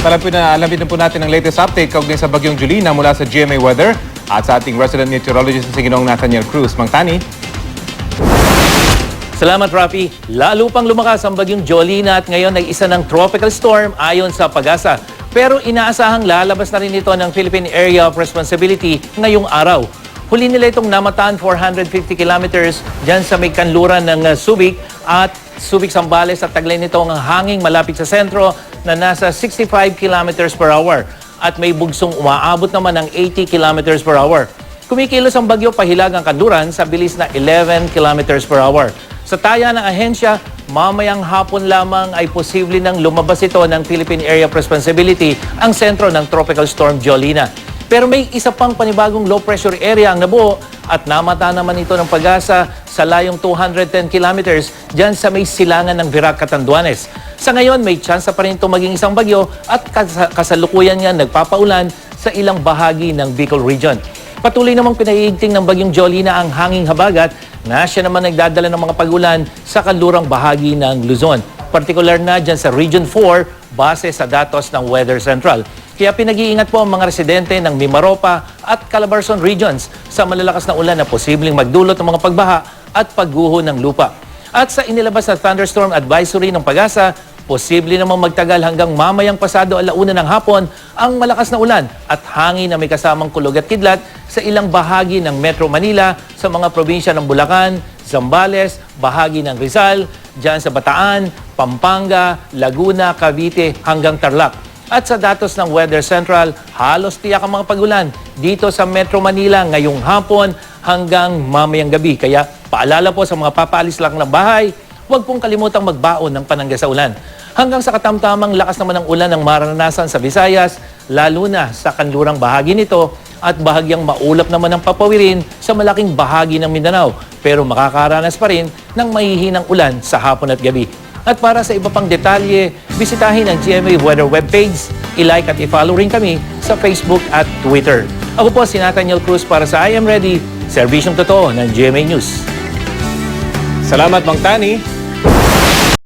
At alamin na po natin ang latest update kaugnay sa Bagyong Julina mula sa GMA Weather at sa ating resident meteorologist na si Ginoong Nathaniel Cruz. Mang Tani. Salamat, Rafi. Lalo pang lumakas ang Bagyong Jolina at ngayon ay isa ng tropical storm ayon sa PAGASA. Pero inaasahang lalabas na rin ito ng Philippine Area of Responsibility ngayong araw. Huli nila itong namataan 450 kilometers dyan sa may kanluran ng Subic at Subic Zambales at taglay nito ang hanging malapit sa sentro na nasa 65 kilometers per hour at may bugsong umaabot naman ng 80 kilometers per hour. Kumikilos ang bagyo pahilag ang kanluran sa bilis na 11 kilometers per hour. Sa taya ng ahensya, mamayang hapon lamang ay posible nang lumabas ito ng Philippine Area of Responsibility ang sentro ng Tropical Storm Jolina. Pero may isa pang panibagong low pressure area ang nabuo at namata naman ito ng PAGASA sa layong 210 kilometers dyan sa may silangan ng Virac, Catanduanes. Sa ngayon, may tsansa pa rin ito maging isang bagyo at kasalukuyan nga nagpapaulan sa ilang bahagi ng Bicol Region. Patuloy namang pinaiigting ng Bagyong Jolina ang hanging habagat na siya naman nagdadala ng mga pag-ulan sa kanlurang bahagi ng Luzon. Partikular na dyan sa Region 4 base sa datos ng Weather Central. Kaya pinag-iingat po ang mga residente ng Mimaropa at Calabarzon regions sa malalakas na ulan na posibleng magdulot ng mga pagbaha at pagguho ng lupa. At sa inilabas na thunderstorm advisory ng PAGASA, posible namang magtagal hanggang mamayang pasado alauna ng hapon ang malakas na ulan at hangin na may kasamang kulog at kidlat sa ilang bahagi ng Metro Manila sa mga probinsya ng Bulacan, Zambales, bahagi ng Rizal, dyan sa Bataan, Pampanga, Laguna, Cavite hanggang Tarlac. At sa datos ng Weather Central, halos tiyak ang mga pag-ulan dito sa Metro Manila ngayong hapon hanggang mamayang gabi. Kaya paalala po sa mga papaalis lang ng bahay, huwag pong kalimutang magbaon ng panangga sa ulan. Hanggang sa katamtamang lakas naman ng ulan ang maranasan sa Visayas, lalo na sa kanlurang bahagi nito at bahagyang maulap naman ang papawirin sa malaking bahagi ng Mindanao. Pero makakaranas pa rin ng mahihinang ulan sa hapon at gabi. At para sa iba pang detalye, bisitahin ang GMA Weather webpage, i-like at i-follow rin kami sa Facebook at Twitter. Ako po si Nathaniel Cruz para sa I Am Ready, serbisyong totoo ng GMA News. Salamat, Mang Tani.